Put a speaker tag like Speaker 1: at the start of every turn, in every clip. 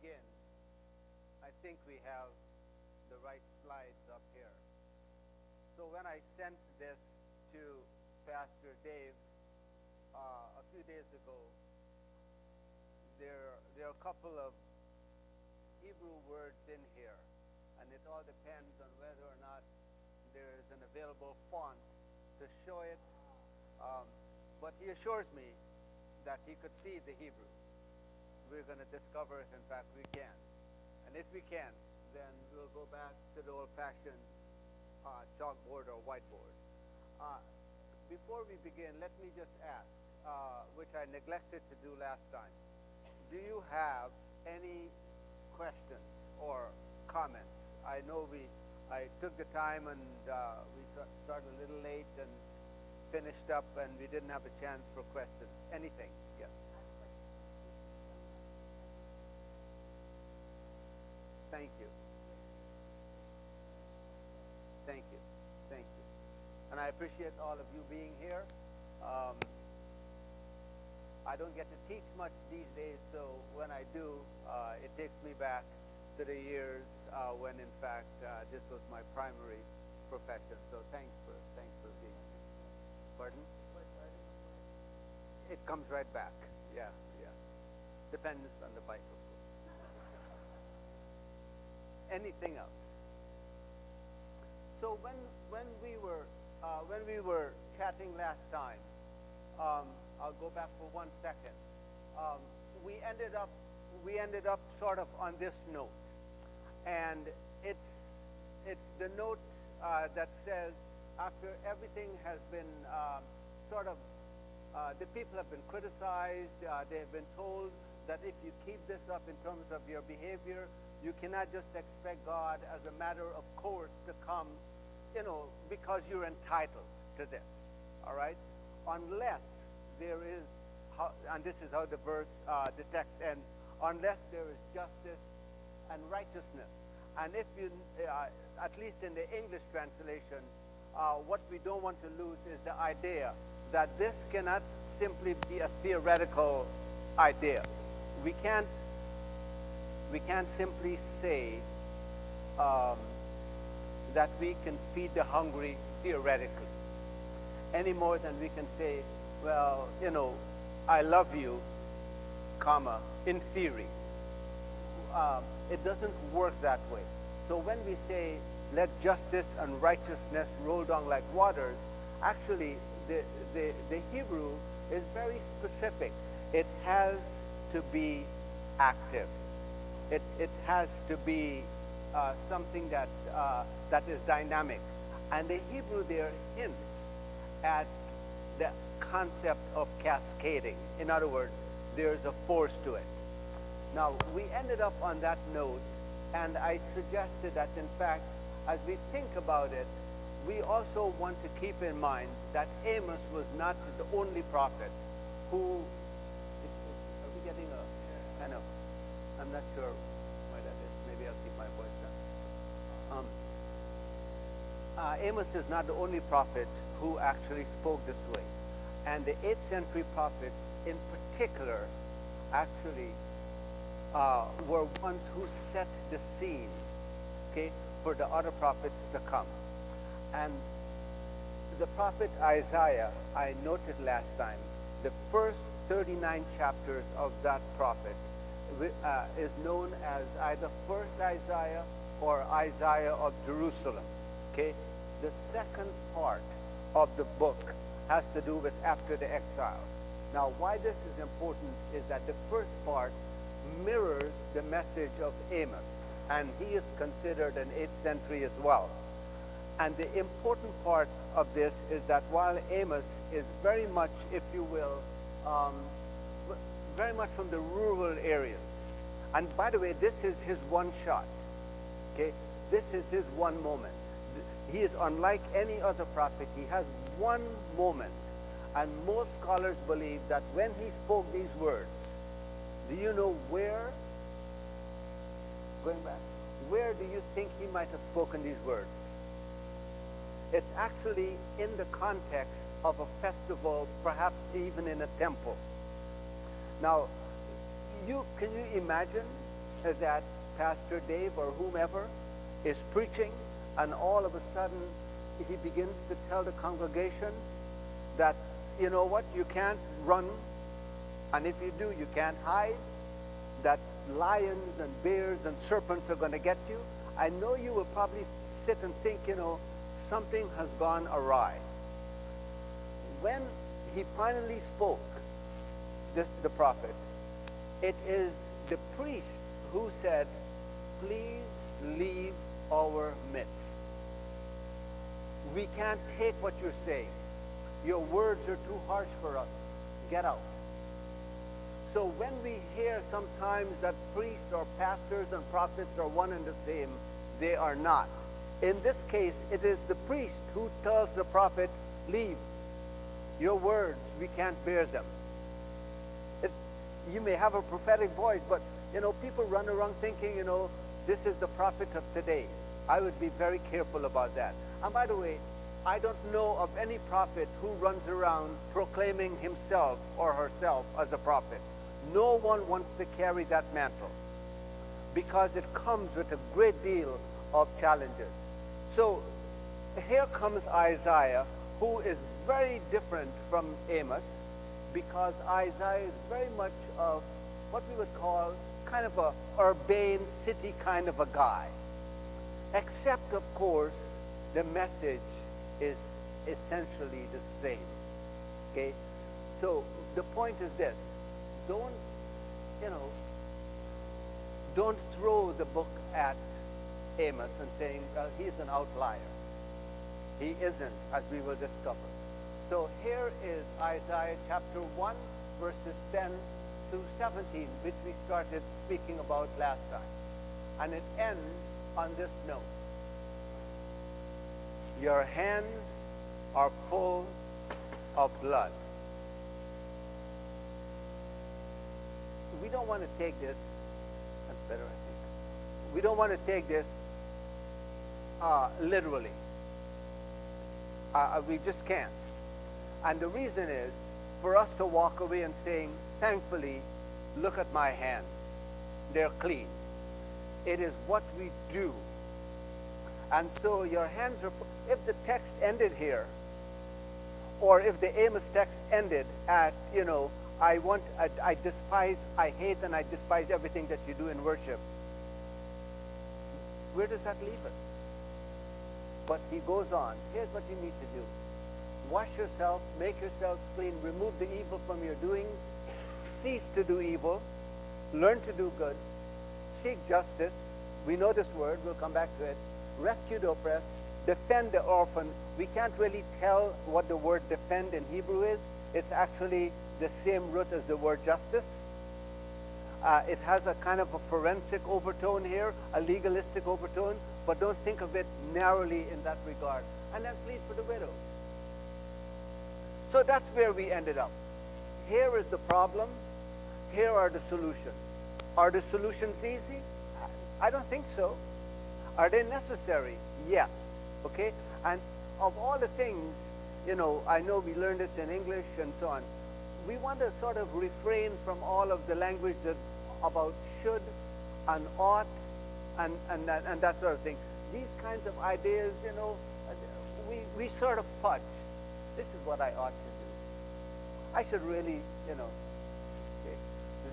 Speaker 1: begin, I think we have the right slides up here. So when I sent this to Pastor Dave a few days ago, there are a couple of Hebrew words in here, and it all depends on whether or not there is an available font to show it. But he assures me that he could see the Hebrew. We're going to discover if, in fact, we can. And if we can, then we'll go back to the old-fashioned chalkboard or whiteboard. Before we begin, let me just ask, which I neglected to do last time. Do you have any questions or comments? I know I took the time and we started a little late and finished up, and we didn't have a chance for questions. Anything? Yes. Thank you. Thank you. Thank you. And I appreciate all of you being here. I don't get to teach much these days, so when I do, it takes me back to the years when, in fact, this was my primary profession. So thanks for being here. Pardon? It comes right back. Yeah. Depends on the bike, of course. Anything else? So when we were chatting last time, I'll go back for 1 second. We ended up sort of on this note, and it's the note that says, after everything has been the people have been criticized, they have been told that if you keep this up in terms of your behavior, you cannot just expect God as a matter of course to come, because you're entitled to this, all right? Unless there is, and this is how the verse, the text ends, unless there is justice and righteousness. And if you, at least in the English translation, what we don't want to lose is the idea that this cannot simply be a theoretical idea. We can't simply say that we can feed the hungry theoretically, any more than we can say, well, I love you, comma, in theory. It doesn't work that way. So when we say, let justice and righteousness roll down like waters, actually the Hebrew is very specific. It has to be active. It has to be something that is dynamic. And the Hebrew there hints at the concept of cascading. In other words, there's a force to it. Now, we ended up on that note, and I suggested that, in fact, as we think about it, we also want to keep in mind that Amos was not the only prophet who, are we getting a kind of, I'm not sure why that is. Maybe I'll keep my voice down. Amos is not the only prophet who actually spoke this way. And the 8th century prophets in particular actually were ones who set the scene, okay, for the other prophets to come. And the prophet Isaiah, I noted last time, the first 39 chapters of that prophet is known as either First Isaiah or Isaiah of Jerusalem. Okay, the second part of the book has to do with after the exile. Now, why this is important is that the first part mirrors the message of Amos, and he is considered an 8th century as well. And the important part of this is that while Amos is very much, if you will, very much from the rural areas, and by the way, this is his one shot, okay? This is his one moment. He is unlike any other prophet. He has one moment, and most scholars believe that when he spoke these words, do you know where, going back, where do you think he might have spoken these words? It's actually in the context of a festival, perhaps even in a temple. Now, can you imagine that Pastor Dave or whomever is preaching, and all of a sudden he begins to tell the congregation that, you know what, you can't run, and if you do, you can't hide, that lions and bears and serpents are going to get you, I know you will probably sit and think, you know, something has gone awry. When he finally spoke, the prophet, it is the priest who said, please leave our midst. We can't take what you're saying. Your words are too harsh for us. Get out. So when we hear sometimes that priests or pastors and prophets are one and the same, they are not. In this case, it is the priest who tells the prophet, leave. Your words, we can't bear them. You may have a prophetic voice, but, you know, people run around thinking, you know, this is the prophet of today. I would be very careful about that. And by the way, I don't know of any prophet who runs around proclaiming himself or herself as a prophet. No one wants to carry that mantle because it comes with a great deal of challenges. So here comes Isaiah, who is very different from Amos, because Isaiah is very much of what we would call kind of a urbane city kind of a guy. Except, of course, the message is essentially the same. Okay? So the point is this. Don't throw the book at Amos and saying, well, he's an outlier. He isn't, as we will discover. So here is Isaiah chapter 1, verses 10 to 17, which we started speaking about last time. And it ends on this note. Your hands are full of blood. We don't want to take this, that's better, I think. We don't want to take this literally. We just can't. And the reason is for us to walk away and saying, thankfully, look at my hands. They're clean. It is what we do. And so your hands are, if the text ended here, or if the Amos text ended at, you know, I despise, I hate, and I despise everything that you do in worship, where does that leave us? But he goes on. Here's what you need to do. Wash yourself, make yourselves clean, remove the evil from your doings, cease to do evil, learn to do good, seek justice. We know this word, we'll come back to it. Rescue the oppressed, defend the orphan. We can't really tell what the word defend in Hebrew is. It's actually the same root as the word justice. It has a kind of a forensic overtone here, a legalistic overtone, but don't think of it narrowly in that regard. And then plead for the widow. So that's where we ended up. Here is the problem. Here are the solutions. Are the solutions easy? I don't think so. Are they necessary? Yes. Okay? And of all the things, you know, I know we learned this in English and so on. We want to sort of refrain from all of the language that about should and ought and that sort of thing. These kinds of ideas, you know, we sort of fudge. This is what I ought to do. I should really, you know. Okay.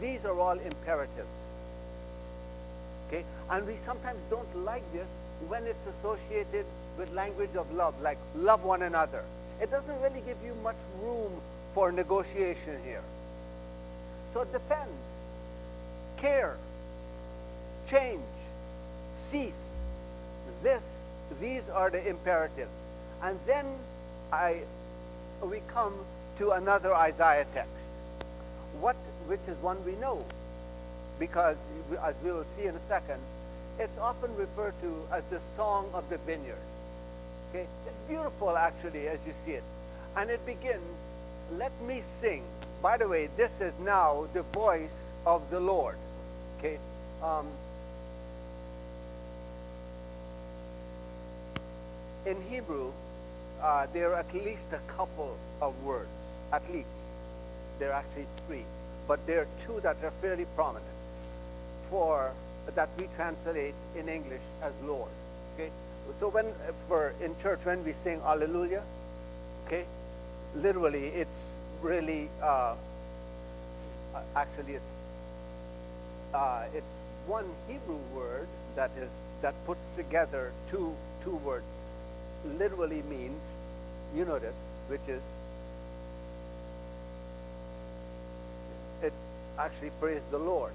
Speaker 1: These are all imperatives. Okay? And we sometimes don't like this when it's associated with language of love, like love one another. It doesn't really give you much room for negotiation here. So defend, care, change, cease. These are the imperatives. And then we come to another Isaiah text, which is one we know, because as we will see in a second, it's often referred to as the Song of the Vineyard. Okay? It's beautiful actually as you see it. And it begins, let me sing. By the way, this is now the voice of the Lord. Okay? In Hebrew, there are at least a couple of words, at least. There are actually three, but there are two that are fairly prominent for that we translate in English as Lord. Okay, so when in church when we sing Hallelujah, okay, literally it's really actually it's one Hebrew word that puts together two words. Literally means, you know this, which is, it's actually praise the Lord.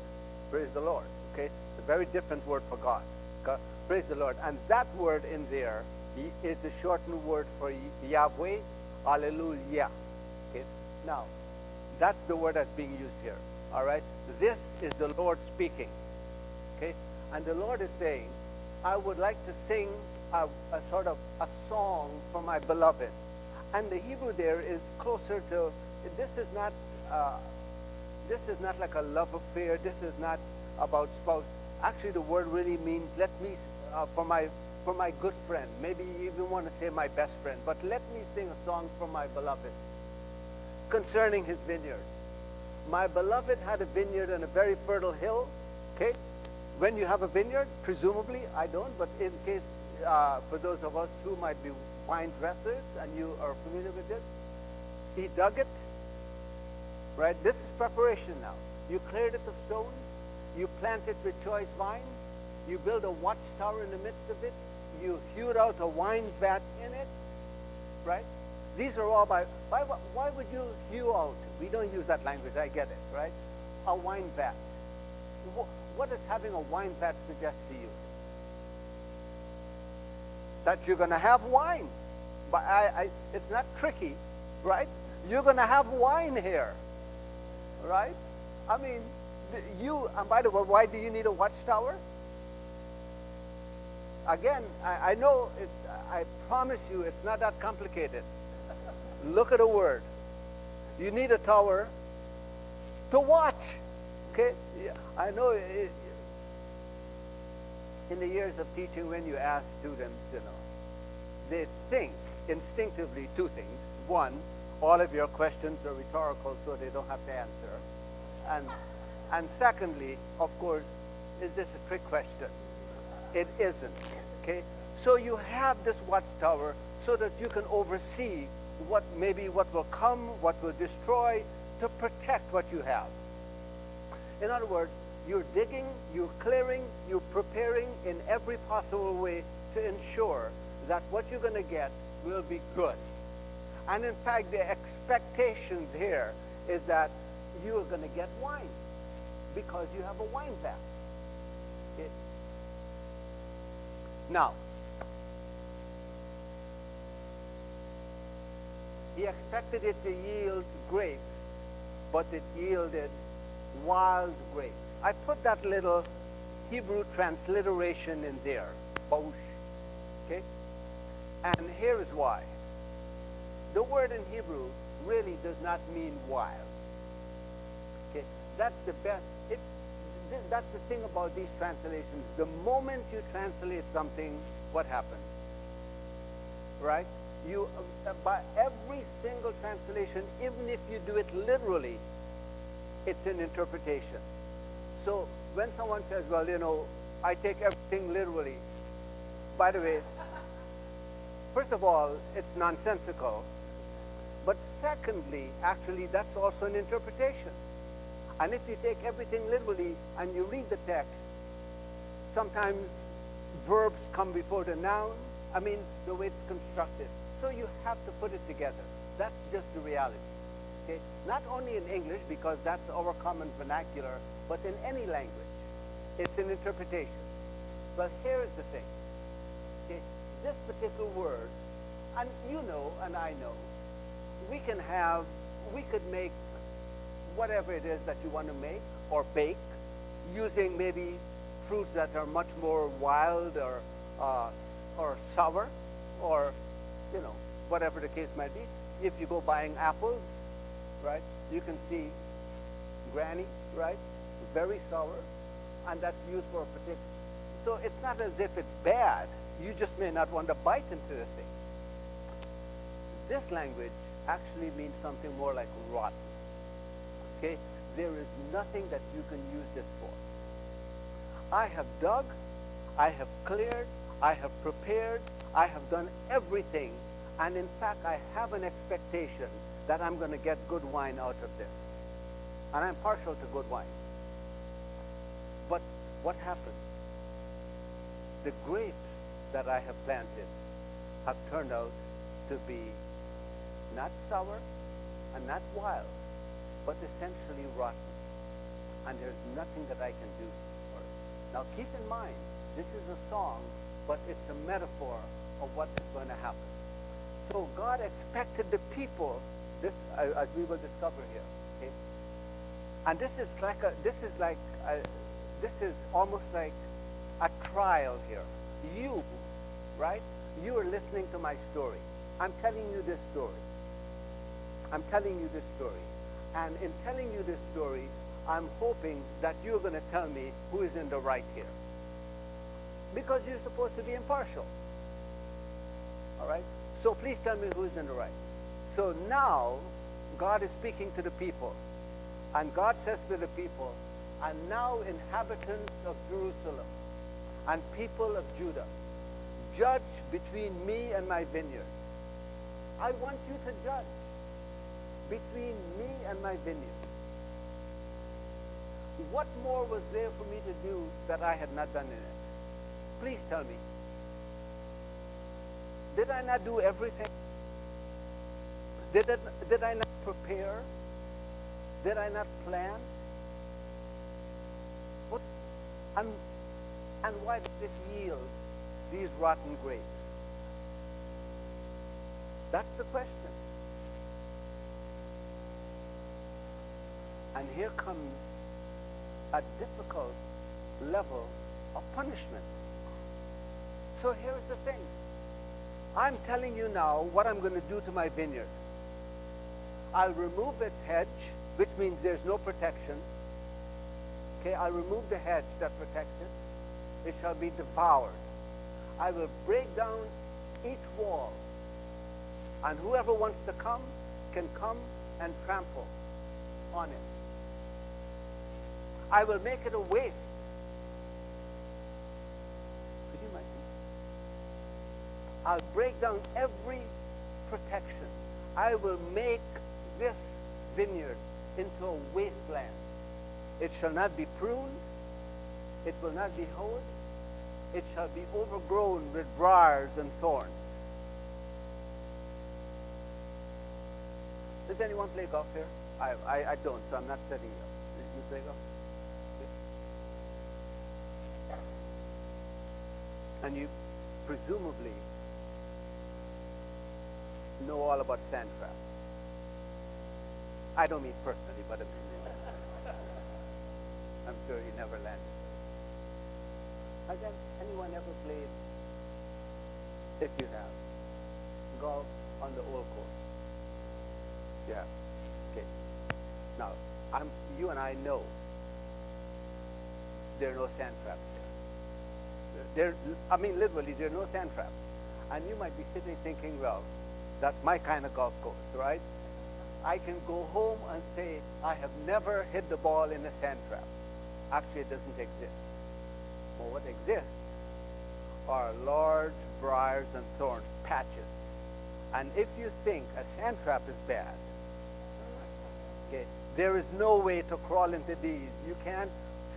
Speaker 1: Praise the Lord. Okay, it's a very different word for God. Okay? Praise the Lord, and that word in there is the shortened word for Yahweh. Hallelujah. Okay, now that's the word that's being used here. All right, this is the Lord speaking. Okay, and the Lord is saying, I would like to sing a sort of a song for my beloved. And the Hebrew there is closer to, this is not like a love affair. This is not about spouse. Actually, the word really means, let me, for my good friend. Maybe you even want to say my best friend. But let me sing a song for my beloved concerning his vineyard. My beloved had a vineyard on a very fertile hill. Okay? When you have a vineyard, presumably, I don't, but in case, for those of us who might be wine dressers and you are familiar with this, he dug it, right? This is preparation now. You cleared it of stones, you planted with choice vines, you build a watchtower in the midst of it, you hewed out a wine vat in it, right? These are all why would you hew out? We don't use that language, I get it, right? A wine vat. What does having a wine vat suggest to you? That you're going to have wine. But it's not tricky, right? You're going to have wine here, right? I mean, and by the way, why do you need a watchtower? Again, I know, I promise you it's not that complicated. Look at the word. You need a tower to watch. Okay, I know in the years of teaching, when you ask students, they think instinctively two things. One, all of your questions are rhetorical, so they don't have to answer. And secondly, of course, is this a trick question? It isn't. Okay, so you have this watchtower so that you can oversee what will come, what will destroy, to protect what you have. In other words, you're digging, you're clearing, you're preparing in every possible way to ensure that what you're going to get will be good. And in fact, the expectation there is that you're going to get wine because you have a wine vat. Okay. Now, he expected it to yield grapes, but it yielded wild grapes. I put that little Hebrew transliteration in there, baush, okay? And here is why. The word in Hebrew really does not mean wild, okay? That's the best, that's the thing about these translations. The moment you translate something, what happens? Right? By every single translation, even if you do it literally, it's an interpretation. So when someone says, well, I take everything literally, by the way, first of all, it's nonsensical. But secondly, actually, that's also an interpretation. And if you take everything literally and you read the text, sometimes verbs come before the noun. I mean, the way it's constructed. So you have to put it together. That's just the reality. Okay? Not only in English, because that's our common vernacular, but in any language. It's an interpretation. Well, here is the thing. Okay? This particular word, and you know, and I know, we could make whatever it is that you want to make or bake using maybe fruits that are much more wild or sour or, whatever the case might be. If you go buying apples, right, you can see Granny, right, very sour, and that's used for a particular. So it's not as if it's bad. You just may not want to bite into the thing. This language actually means something more like rotten. Okay? There is nothing that you can use this for. I have dug, I have cleared, I have prepared, I have done everything. And in fact, I have an expectation that I'm going to get good wine out of this. And I'm partial to good wine. But what happens? The grapes that I have planted have turned out to be not sour and not wild, but essentially rotten. And there's nothing that I can do for it. Now keep in mind, this is a song, but it's a metaphor of what is going to happen. So God expected the people, this as we will discover here, okay? And this is almost like a trial here. You, right? You are listening to my story. I'm telling you this story. I'm telling you this story. And in telling you this story, I'm hoping that you're going to tell me who is in the right here. Because you're supposed to be impartial. All right? So please tell me who is in the right. So now, God is speaking to the people. And God says to the people, and now inhabitants of Jerusalem and people of Judah, judge between me and my vineyard. I want you to judge between me and my vineyard. What more was there for me to do that I had not done in it? Please tell me. Did I not do everything? Did I not prepare? Did I not plan? What? And why did it yield these rotten grapes? That's the question. And here comes a difficult level of punishment. So here's the thing. I'm telling you now what I'm going to do to my vineyard. I'll remove its hedge, which means there's no protection. Okay, I'll remove the hedge that protects it. It shall be devoured. I will break down each wall. And whoever wants to come can come and trample on it. I will make it a waste. Could you imagine? I'll break down every protection. I will make this vineyard into a wasteland. It shall not be pruned. It will not be hoed. It shall be overgrown with briars and thorns. Does anyone play golf here? I don't, so I'm not setting you up. Did you play golf? Okay. And you presumably know all about sand traps. I don't mean personally, but I'm sure you never landed. Has anyone ever played, if you have, golf on the old course? Yeah. Okay. Now, you and I know there are no sand traps there. Literally, there are no sand traps. And you might be sitting thinking, well, that's my kind of golf course, right? I can go home and say, I have never hit the ball in a sand trap. Actually, it doesn't exist. Well, what exists are large briars and thorns, patches. And if you think a sand trap is bad, okay, there is no way to crawl into these. You can't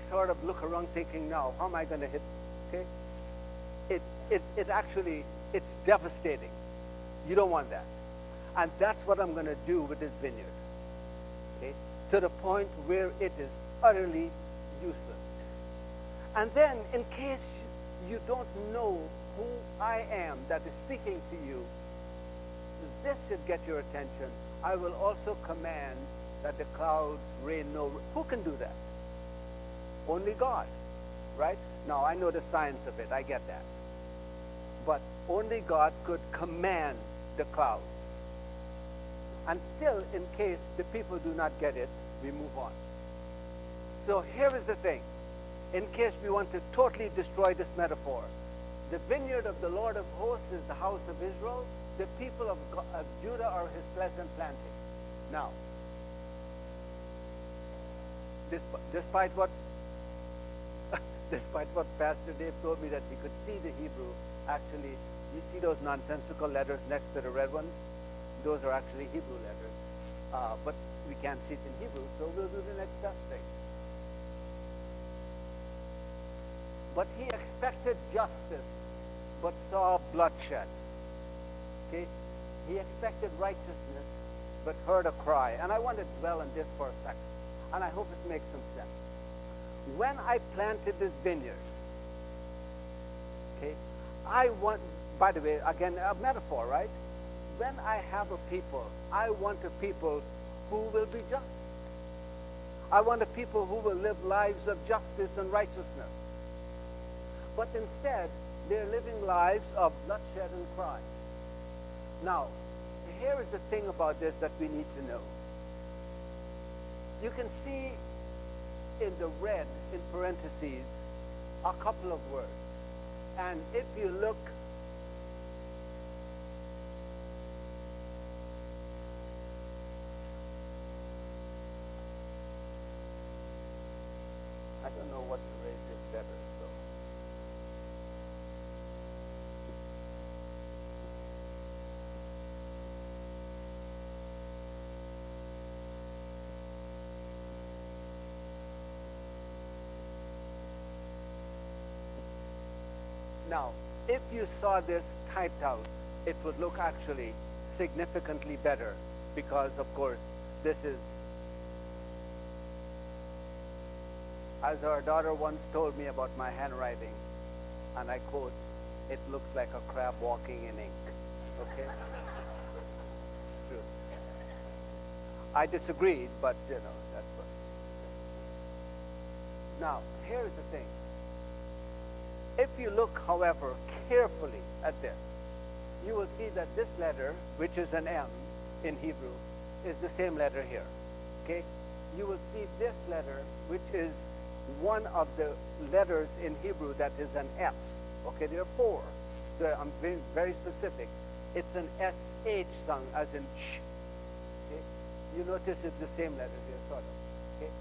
Speaker 1: sort of look around thinking, now, how am I going to hit? Okay? It actually, it's devastating. You don't want that. And that's what I'm going to do with this vineyard. Okay? To the point where it is utterly useless. And then, in case you don't know who I am that is speaking to you, this should get your attention. I will also command that the clouds rain no rain. Who can do that? Only God, right? Now, I know the science of it. I get that. But only God could command the clouds. And still, in case the people do not get it, we move on. So here is the thing. In case we want to totally destroy this metaphor, the vineyard of the Lord of hosts is the house of Israel. The people of Judah are his pleasant planting. Now, despite what despite what Pastor Dave told me that he could see the Hebrew, actually, you see those nonsensical letters next to the red ones? Those are actually Hebrew letters. But we can't see it in Hebrew, so we'll do the next best thing. But he expected justice, but saw bloodshed. Okay? He expected righteousness, but heard a cry. And I want to dwell on this for a second, and I hope it makes some sense. When I planted this vineyard, okay, I want, by the way, again, a metaphor, right? When I have a people, I want a people who will be just. I want a people who will live lives of justice and righteousness. But instead, they're living lives of bloodshed and crime. Now, here is the thing about this that we need to know. You can see in the red, in parentheses, a couple of words. And if you look, I don't know what to raise this better, so. Now, if you saw this typed out, it would look actually significantly better because, of course, this is, as our daughter once told me about my handwriting, and I quote, "It looks like a crab walking in ink." Okay? It's true. I disagreed, but, you know, that's what. Now, here's the thing. If you look, however, carefully at this, you will see that this letter, which is an M in Hebrew, is the same letter here. Okay? You will see this letter, which is one of the letters in Hebrew that is an S. Okay, there are four. So I'm being very specific. It's an SH sound, as in sh. Okay? You notice it's the same letter here, sort of. Okay?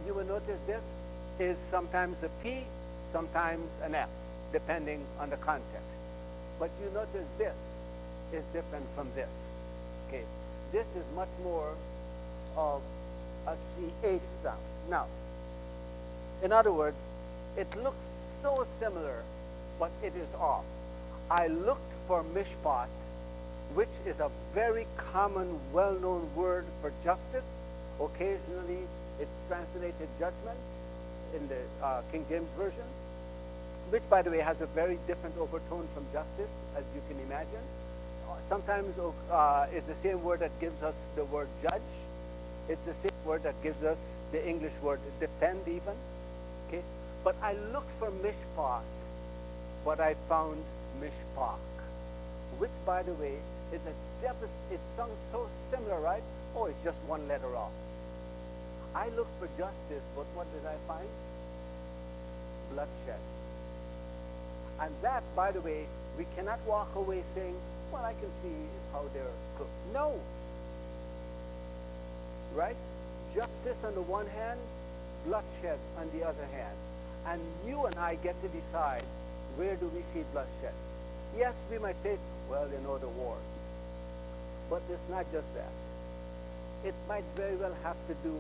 Speaker 1: You will notice this is sometimes a P, sometimes an F, depending on the context. But you notice this is different from this. Okay, this is much more of a CH sound. Now, in other words, it looks so similar, but it is off. I looked for mishpat, which is a very common, well-known word for justice. Occasionally, it's translated judgment in the King James Version, which, by the way, has a very different overtone from justice, as you can imagine. Sometimes it's the same word that gives us the word judge. It's the same word that gives us the English word defend, even. Okay? But I looked for mishpat, but I found mishpach, which, by the way, is it sounds so similar, right? Oh, it's just one letter off. I looked for justice, but what did I find? Bloodshed. And that, by the way, we cannot walk away saying, well, I can see how they're cooked. No. Right? Justice on the one hand, bloodshed on the other hand. And you and I get to decide, where do we see bloodshed? Yes, we might say, well, you know, the wars. But it's not just that. It might very well have to do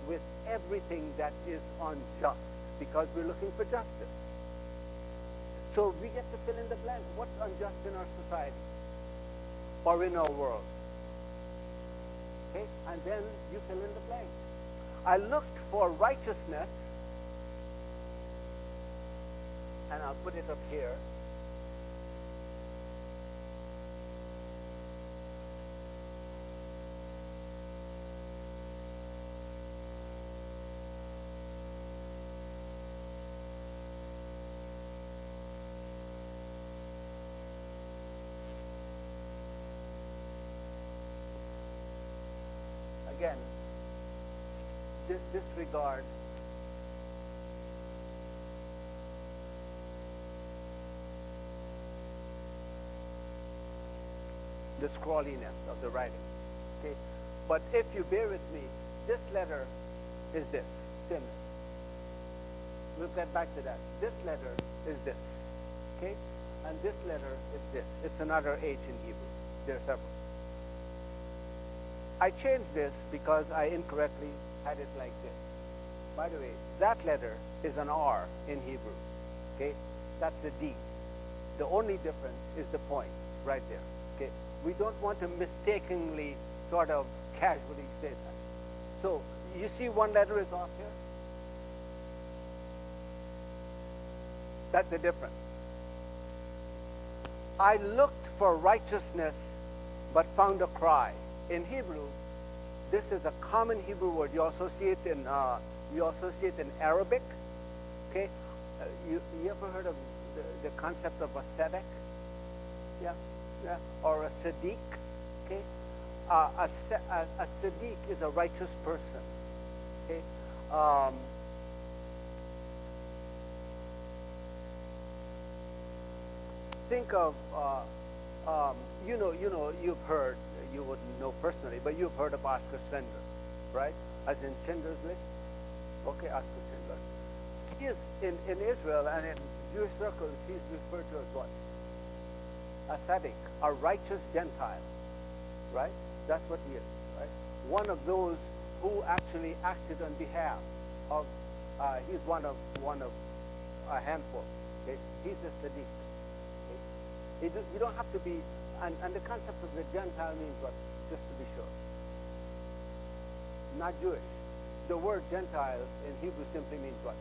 Speaker 1: with everything that is unjust, because we're looking for justice. So we get to fill in the blank. What's unjust in our society or in our world? Okay, and then you fill in the blank. I looked for righteousness, and I'll put it up here. Again, disregard the scrawliness of the writing. Okay, but if you bear with me, this letter is this, similar. We'll get back to that. This letter is this, okay? And this letter is this. It's another H in Hebrew. There are several. I changed this because I incorrectly had it like this. By the way, that letter is an R in Hebrew, okay? That's a D. The only difference is the point right there, okay? We don't want to mistakenly sort of casually say that. So you see one letter is off here? That's the difference. I looked for righteousness, but found a cry. In Hebrew, this is a common Hebrew word. You also see it in Arabic. Okay, you ever heard of the concept of a tzedek? Yeah, or a Siddiq. Okay, a Siddiq is a righteous person. Okay. Think of, you've heard, you wouldn't know personally, but you've heard of Oscar Schindler, right? As in Schindler's List? Okay, Oscar Schindler. He is, in Israel and in Jewish circles, he's referred to as what? A tzaddik, a righteous Gentile, right? That's what he is, right? One of those who actually acted on behalf of, he's one of a handful, okay? He's a tzaddik. You don't have to be, and the concept of the Gentile means what? Just to be sure. Not Jewish. The word Gentile in Hebrew simply means what?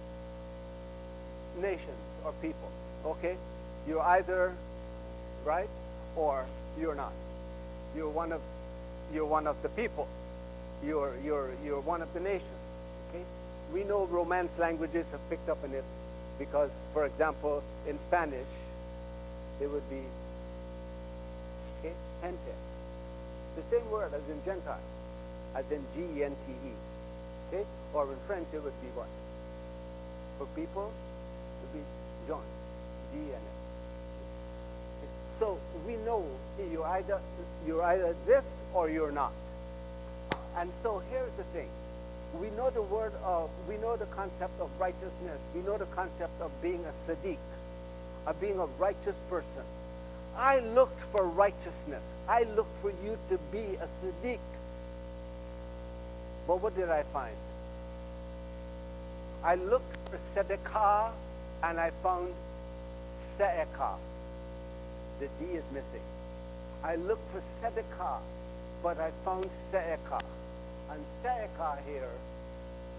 Speaker 1: Nations or people, okay? You're either right or you're not. You're one of the people. You're one of the nations, okay? We know Romance languages have picked up on it because, for example, in Spanish, it would be, okay, gente. The same word as in Gentile, as in G-E-N-T-E, okay? Or in French, it would be what? For people, it would be gens, G-E-N-S. Okay? So we know you're either this or you're not. And so here's the thing. We know we know the concept of righteousness. We know the concept of being a Siddiq, of being a righteous person. I looked for righteousness. I looked for you to be a Siddiq. But what did I find? I looked for Sedekah and I found Se'ekah. The D is missing. I looked for Sedekah, but I found Se'ekah. And Se'ekah here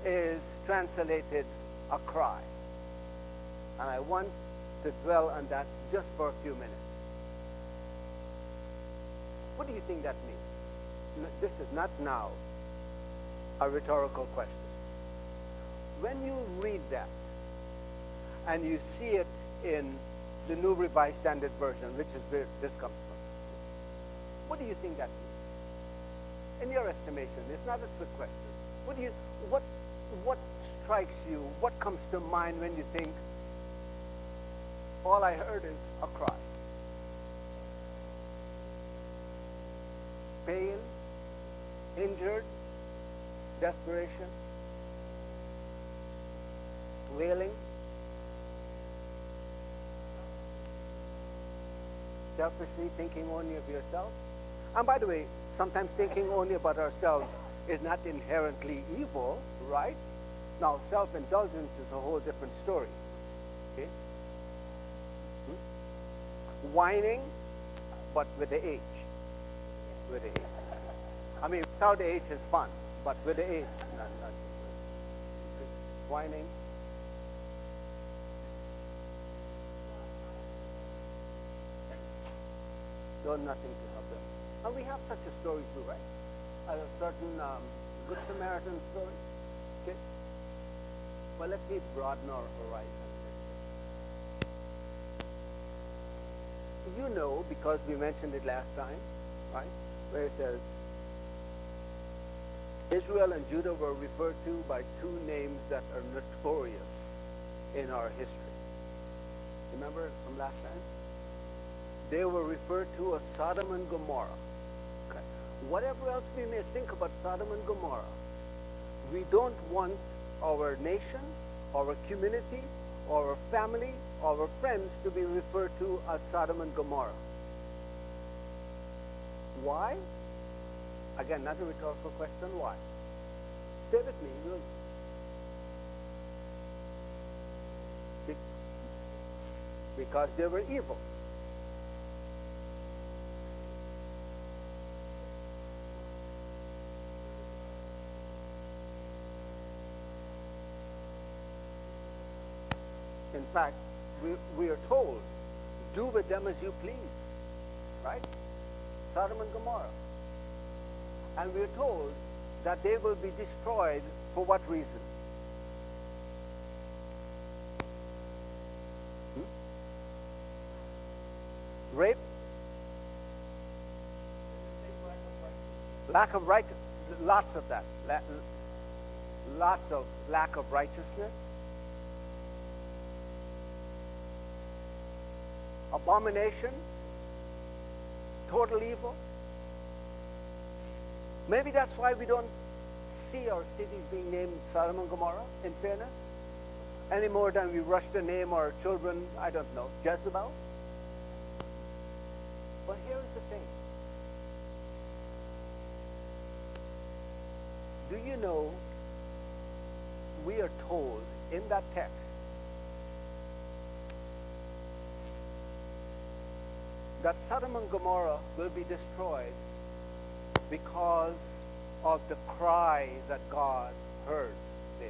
Speaker 1: is translated a cry. And I want to dwell on that just for a few minutes. What do you think that means? This is not now a rhetorical question. When you read that and you see it in the New Revised Standard Version, which is where this comes from, what do you think that means? In your estimation, it's not a trick question. What strikes you? What comes to mind when you think, all I heard is a cry? Pain, injured, desperation, wailing, selfishly thinking only of yourself. And by the way, sometimes thinking only about ourselves is not inherently evil, right? Now, self-indulgence is a whole different story. Okay? Whining, but with the H. With the H. I mean, without the H is fun, but with the H, not. Whining. Doing nothing to help them. And we have such a story too, right? A certain Good Samaritan story. Okay? Well, let me broaden our horizon. You know, because we mentioned it last time, right? Where it says, Israel and Judah were referred to by two names that are notorious in our history. Remember from last time? They were referred to as Sodom and Gomorrah. Okay. Whatever else we may think about Sodom and Gomorrah, we don't want our nation our community, our family, our friends to be referred to as Sodom and Gomorrah. Why? Again, not a rhetorical question. Why? Stay with me. Because they were evil. In fact, we are told, do with them as you please, right? Sodom and Gomorrah. And we are told that they will be destroyed for what reason? Rape? Lack of right, lots of that. Lots of lack of righteousness. Abomination. Total evil. Maybe that's why we don't see our cities being named Sodom and Gomorrah, in fairness, any more than we rush to name our children, I don't know, Jezebel. But here's the thing. Do you know, we are told in that text that Sodom and Gomorrah will be destroyed because of the cry that God heard there.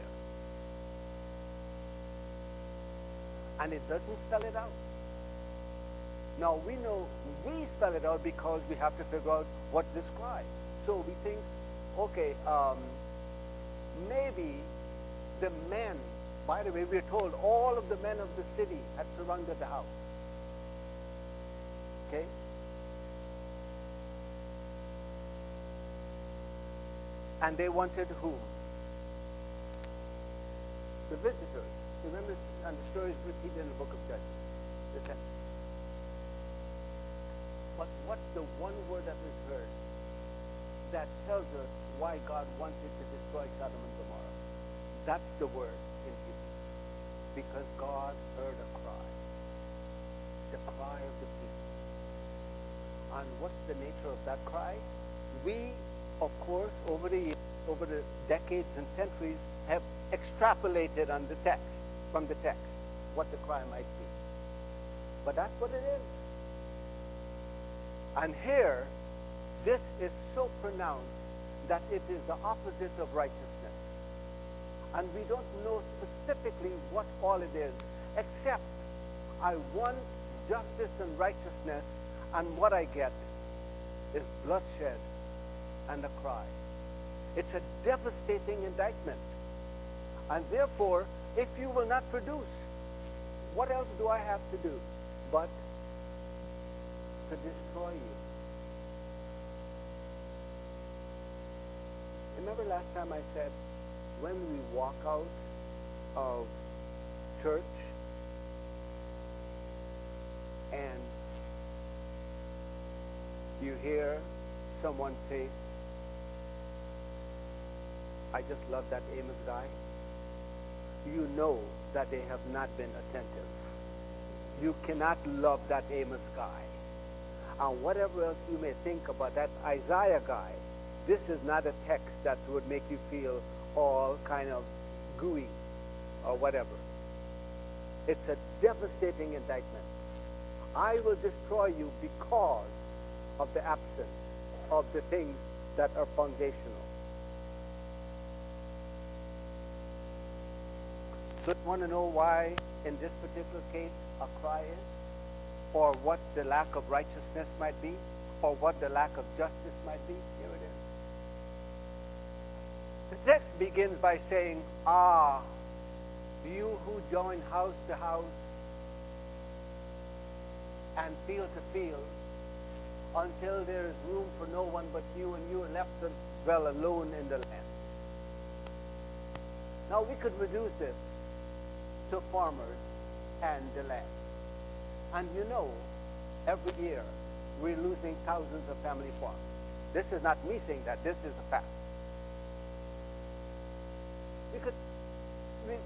Speaker 1: And it doesn't spell it out. Now we know we spell it out because we have to figure out what's this cry. So we think, okay, maybe the men, by the way, we're told all of the men of the city had surrounded the house. Okay? And they wanted whom? The visitors. Remember, and the story is repeated in the book of Judges. Listen. But what's the one word that is heard that tells us why God wanted to destroy Sodom and Gomorrah? That's the word in Hebrew. Because God heard a cry. The cry of the people. And what's the nature of that cry? We, of course, over the decades and centuries, have extrapolated on the text, from the text, what the cry might be. But that's what it is. And here, this is so pronounced that it is the opposite of righteousness. And we don't know specifically what all it is, except I want justice and righteousness, and what I get is bloodshed and a cry. It's a devastating indictment. And therefore, if you will not produce, what else do I have to do but to destroy you? Remember last time I said, when we walk out of church and you hear someone say, I just love that Amos guy, you know that they have not been attentive. You cannot love that Amos guy. And whatever else you may think about that Isaiah guy, this is not a text that would make you feel all kind of gooey or whatever. It's a devastating indictment. I will destroy you because of the absence of the things that are foundational. So you want to know why in this particular case a cry is? Or what the lack of righteousness might be? Or what the lack of justice might be? Here it is. The text begins by saying, ah, you who join house to house and field to field until there is room for no one but you, and you are left to dwell alone in the land. Now we could reduce this to farmers and the land. And you know, every year we're losing thousands of family farms. This is not me saying that, this is a fact.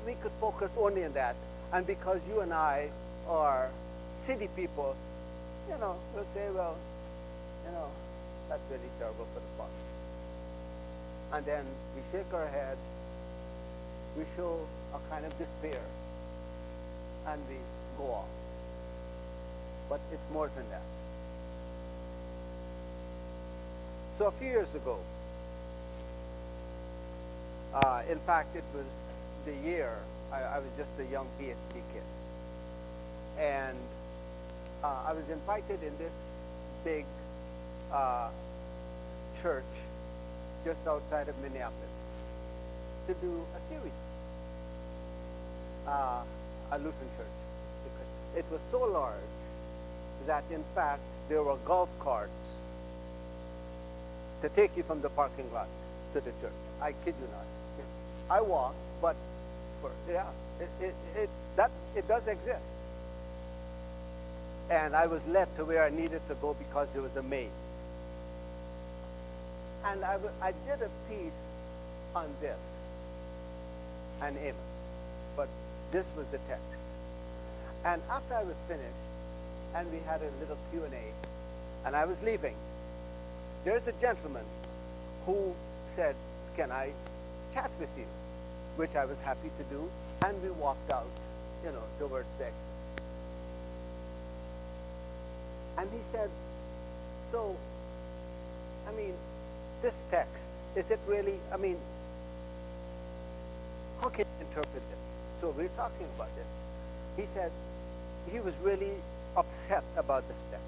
Speaker 1: we could focus only on that. And because you and I are city people, we'll say, well, that's really terrible for the farm. And then we shake our head, we show a kind of despair, and we go off. But it's more than that. So a few years ago, in fact, it was the year, I was just a young PhD kid. And I was invited in this big church just outside of Minneapolis to do a series, a Lutheran church. It was so large that, in fact, there were golf carts to take you from the parking lot to the church. I kid you not. I walked, but it does exist. And I was led to where I needed to go because there was a maze. And I did a piece on this and Amos, but this was the text. And after I was finished, and we had a little Q&A, and I was leaving, there's a gentleman who said, "Can I chat with you?" Which I was happy to do, and we walked out, towards the exit. And he said, "So, this text, is it really, how can you interpret this?" So we're talking about this. He said he was really upset about this text.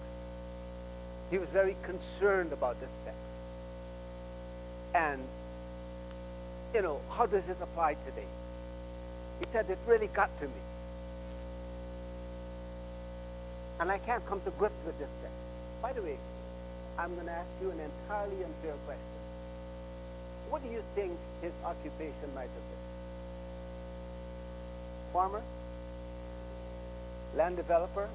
Speaker 1: He was very concerned about this text. And, how does it apply today? He said, it really got to me. And I can't come to grips with this text. By the way, I'm going to ask you an entirely unfair question. What do you think his occupation might have been? Farmer? Land developer?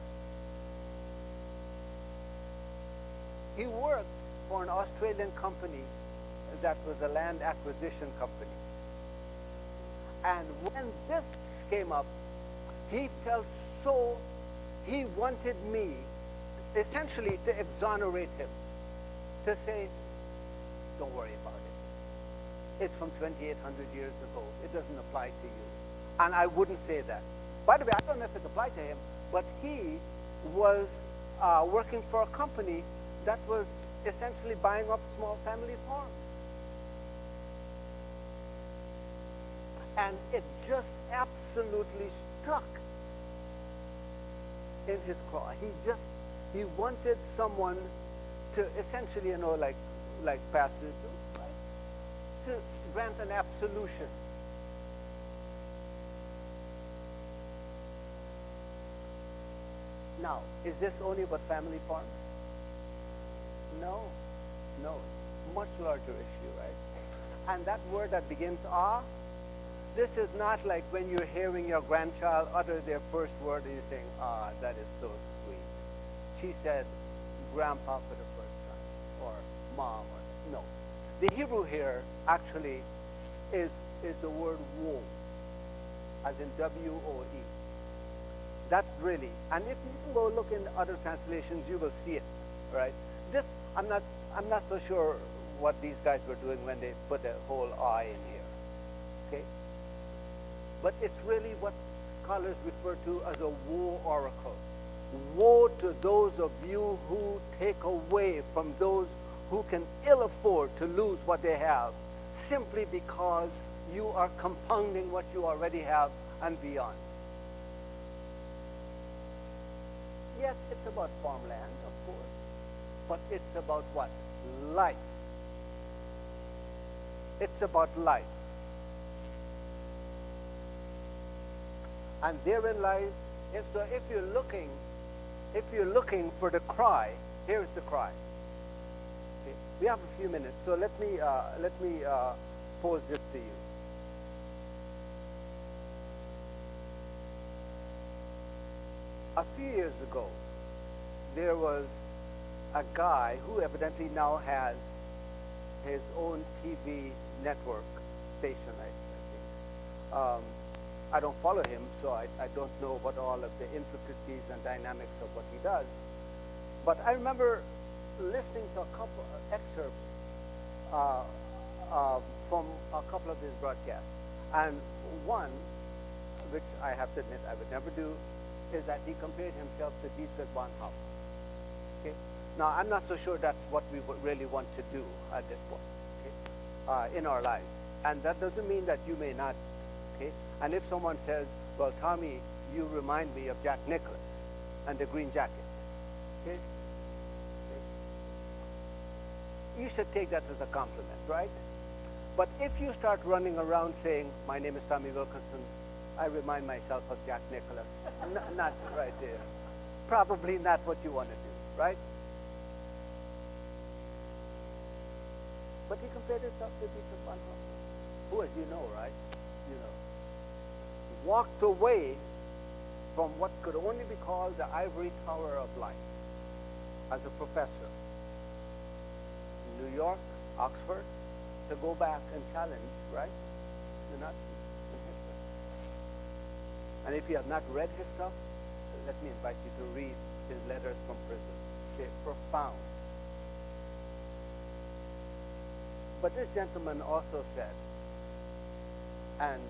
Speaker 1: He worked for an Australian company that was a land acquisition company. And when this came up, he felt he wanted me essentially to exonerate him, to say, don't worry about it. It's from 2,800 years ago. It doesn't apply to you. And I wouldn't say that. By the way, I don't know if it applied to him, but he was working for a company that was essentially buying up small family farms. And it just absolutely stuck in his craw. He wanted someone to essentially, like pastors do, right? To grant an absolution. Now, is this only about family farms? No, much larger issue, right? And that word that begins "ah," this is not like when you're hearing your grandchild utter their first word and you're saying, "Ah, that is so sweet. She said grandpa for the first time," or mom, or no. The Hebrew here actually is the word woe, as in W-O-E. That's really, and if you go look in other translations, you will see it, right? This, I'm not so sure what these guys were doing when they put the whole I in here, okay? But it's really what scholars refer to as a woe oracle. Woe to those of you who take away from those who can ill afford to lose what they have, simply because you are compounding what you already have and beyond. Yes, it's about farmland, of course, but it's about what? Life. It's about life. And therein lies, if you're looking for the cry, here's the cry. Okay? We have a few minutes, so let me pose this to you. A few years ago, there was a guy who evidently now has his own TV network station, I think. I don't follow him, so I don't know what all of the intricacies and dynamics of what he does. But I remember listening to a couple of excerpts from a couple of his broadcasts. And one, which I have to admit I would never do, is that he compared himself to Dietrich Bonhoeffer. Okay? Now, I'm not so sure that's what we would really want to do at this point, okay? In our lives. And that doesn't mean that you may not, okay? And if someone says, well, Tommy, you remind me of Jack Nicklaus and the Green Jacket, okay? You should take that as a compliment, right? But if you start running around saying, my name is Tommy Wilkinson, I remind myself of Jack Nicklaus, not right there. Probably not what you want to do, right? But he compared himself to Dietrich Bonhoeffer, who, as you know, right, walked away from what could only be called the ivory tower of life as a professor in New York, Oxford, to go back and challenge, right, the Nazis in history. And if you have not read his stuff, let me invite you to read his letters from prison. They're profound. But this gentleman also said, and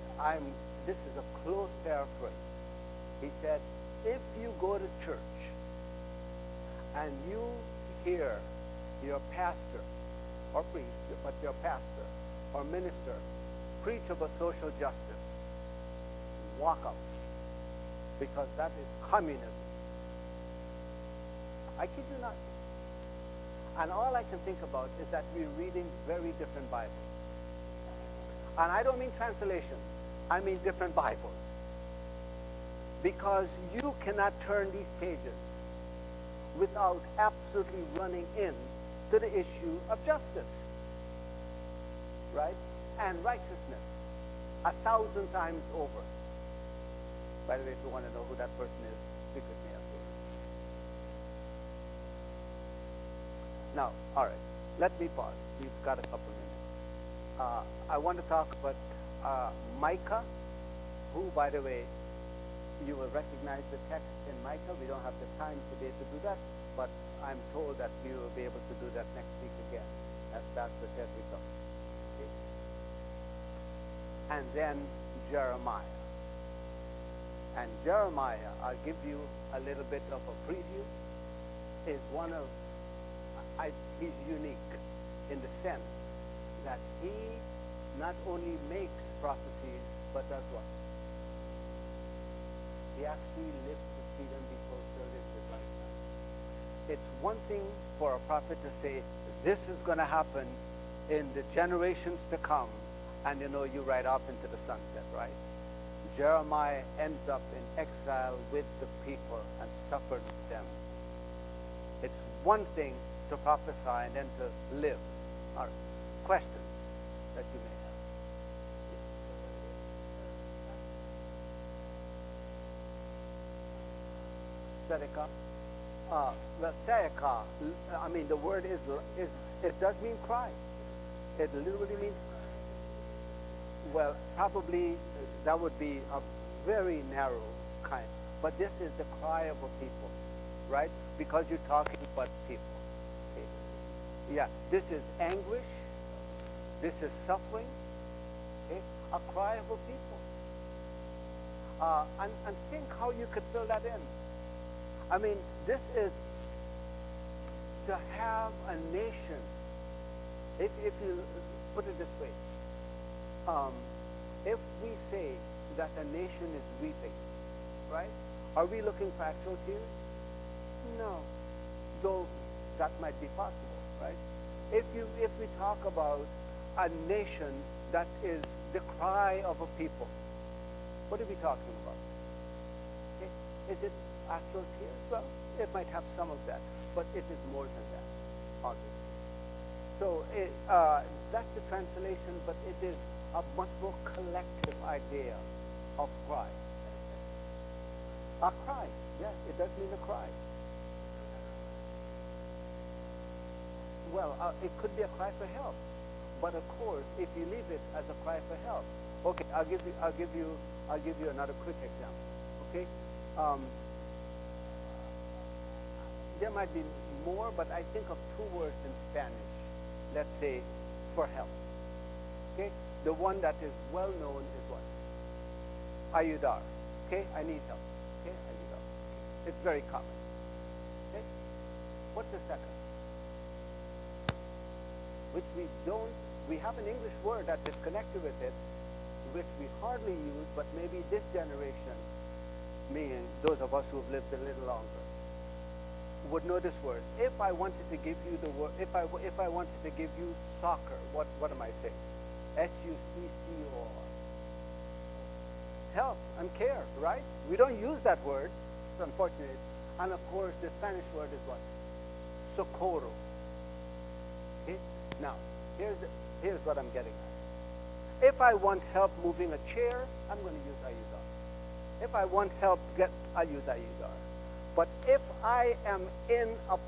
Speaker 1: this is a close paraphrase, he said, if you go to church and you hear your pastor or priest, but your pastor or minister preach about social justice, walk out, because that is communism. I kid you not. And all I can think about is that we're reading very different Bibles. And I don't mean translations, I mean different Bibles. Because you cannot turn these pages without absolutely running in to the issue of justice, right? And righteousness, 1,000 times over. By the way, if you want to know who that person is, speak with me after. Now, all right, let me pause. We've got a couple minutes. I want to talk about Micah, who, by the way, you will recognize the text in Micah. We don't have the time today to do that, but I'm told that we will be able to do that next week again, as Pastor Ted becomes. Okay? And then Jeremiah. And Jeremiah, I'll give you a little bit of a preview, is one of, he's unique in the sense that he not only makes prophecies, but does what? He actually lives to see them be fulfilled in his lifetime. It's one thing for a prophet to say, this is going to happen in the generations to come, and you ride off into the sunset, right? Jeremiah ends up in exile with the people and suffered with them. It's one thing to prophesy and then to live. All right. Questions that you may have. Tzedekah. Well, Tzedekah, I mean, the word is, it does mean cry. It literally means, well, probably that would be a very narrow kind. But this is the cry of a people, right? Because you're talking about people. Okay? Yeah, this is anguish. This is suffering. Okay? A cry of a people. And think how you could fill that in. I mean, this is to have a nation. If you put it this way, if we say that a nation is weeping, right? Are we looking for actual tears? No, though that might be possible, right? If we talk about a nation that is the cry of a people, what are we talking about? Okay. Is it actual tears? Well, it might have some of that, but it is more than that, obviously. So that's the translation, but it is a much more collective idea of cry. A cry, yes, it does mean a cry. Well, it could be a cry for help, but of course, if you leave it as a cry for help, Okay, I'll give you another quick example. Okay, there might be more, but I think of two words in Spanish. Let's say, for help. Okay, the one that is well known is what? Ayudar. Okay, I need help. Okay, ayudar. Okay. It's very common. Okay, what's the second? Which we have an English word that is connected with it, which we hardly use, but maybe this generation, meaning those of us who have lived a little longer, would know this word. If I wanted to give you the word, if I wanted to give you soccer, what am I saying? S-U-C-C-O-R. Help and care, right? We don't use that word, it's unfortunate. And of course, the Spanish word is what? Socorro. Okay? Now, here's what I'm getting at. If I want help moving a chair, I'm going to use ayudar. If I want help, I'll use ayudar. But if I am in a